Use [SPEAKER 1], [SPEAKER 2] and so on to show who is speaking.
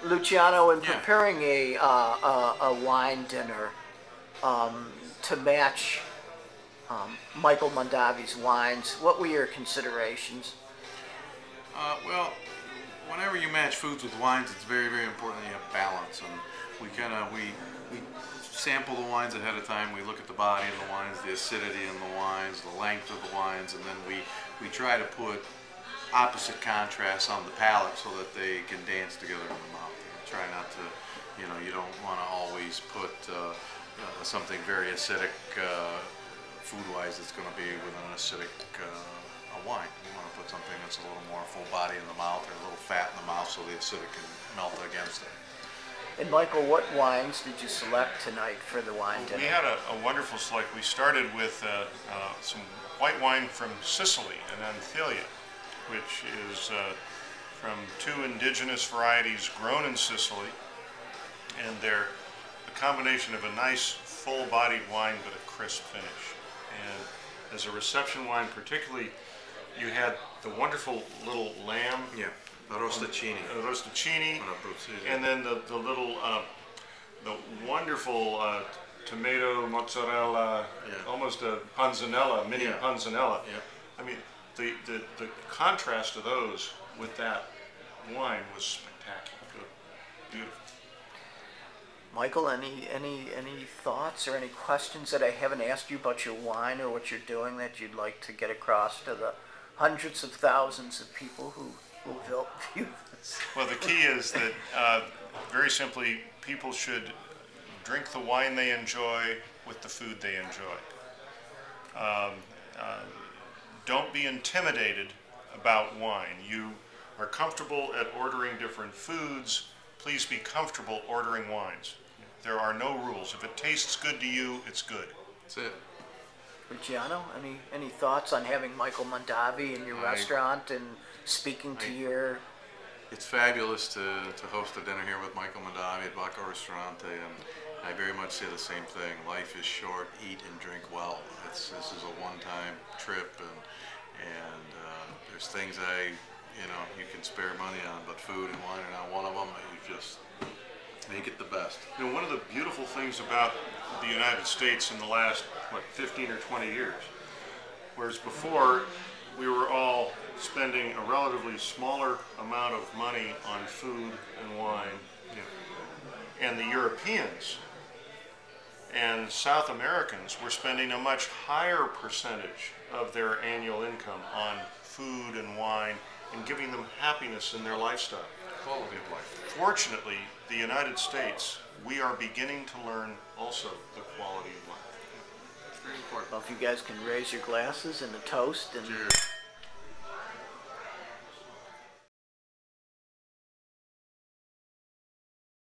[SPEAKER 1] Luciano, in
[SPEAKER 2] Yeah.
[SPEAKER 1] preparing a wine dinner to match Michael Mondavi's wines, what were your considerations?
[SPEAKER 2] Well, whenever you match foods with wines, it's very, very important that you have balance. And we sample the wines ahead of time. We look at the body of the wines, the acidity in the wines, the length of the wines, and then we try to put opposite contrasts on the palate so that they can dance together in the mouth. Try not to, you don't want to always put something very acidic food-wise that's going to be with an acidic wine. You want to put something that's a little more full body in the mouth or a little fat in the mouth so the acidic can melt against it.
[SPEAKER 1] And Michael, what wines did you select tonight for the wine dinner?
[SPEAKER 3] We had a wonderful select. We started with some white wine from Sicily, an Anthelia, which is from two indigenous varieties grown in Sicily, and they're a combination of a nice full-bodied wine but a crisp finish. And as a reception wine particularly, you had the wonderful little lamb.
[SPEAKER 2] Yeah, the rostaccini.
[SPEAKER 3] And then the little, the wonderful tomato mozzarella,
[SPEAKER 2] yeah.
[SPEAKER 3] Almost a panzanella, mini
[SPEAKER 2] Yeah.
[SPEAKER 3] panzanella.
[SPEAKER 2] Yeah.
[SPEAKER 3] I mean, the contrast of those with that wine was spectacular. Good. Beautiful.
[SPEAKER 1] Michael, any thoughts or any questions that I haven't asked you about your wine or what you're doing that you'd like to get across to the hundreds of thousands of people who will view this?
[SPEAKER 3] Well, the key is that, very simply, people should drink the wine they enjoy with the food they enjoy. Don't be intimidated about wine. You are comfortable at ordering different foods. Please be comfortable ordering wines. There are no rules. If it tastes good to you, it's good.
[SPEAKER 2] That's it.
[SPEAKER 1] Luciano, any thoughts on having Michael Mondavi in your restaurant and speaking to your...
[SPEAKER 2] It's fabulous to host a dinner here with Michael Mondavi at Bacco Ristorante, and I very much say the same thing. Life is short, eat and drink well. This is a one-time trip, and there's things you can spare money on, but food and wine are not one of them. You just make it the best.
[SPEAKER 3] One of the beautiful things about the United States in the last, 15 or 20 years, whereas before we were all spending a relatively smaller amount of money on food and wine, and the Europeans and South Americans were spending a much higher percentage of their annual income on food and wine and giving them happiness in their lifestyle.
[SPEAKER 2] Quality of life.
[SPEAKER 3] Fortunately, the United States, we are beginning to learn also the quality of life.
[SPEAKER 2] It's very important.
[SPEAKER 1] Well, if you guys can raise your glasses and a toast and...
[SPEAKER 2] Cheers.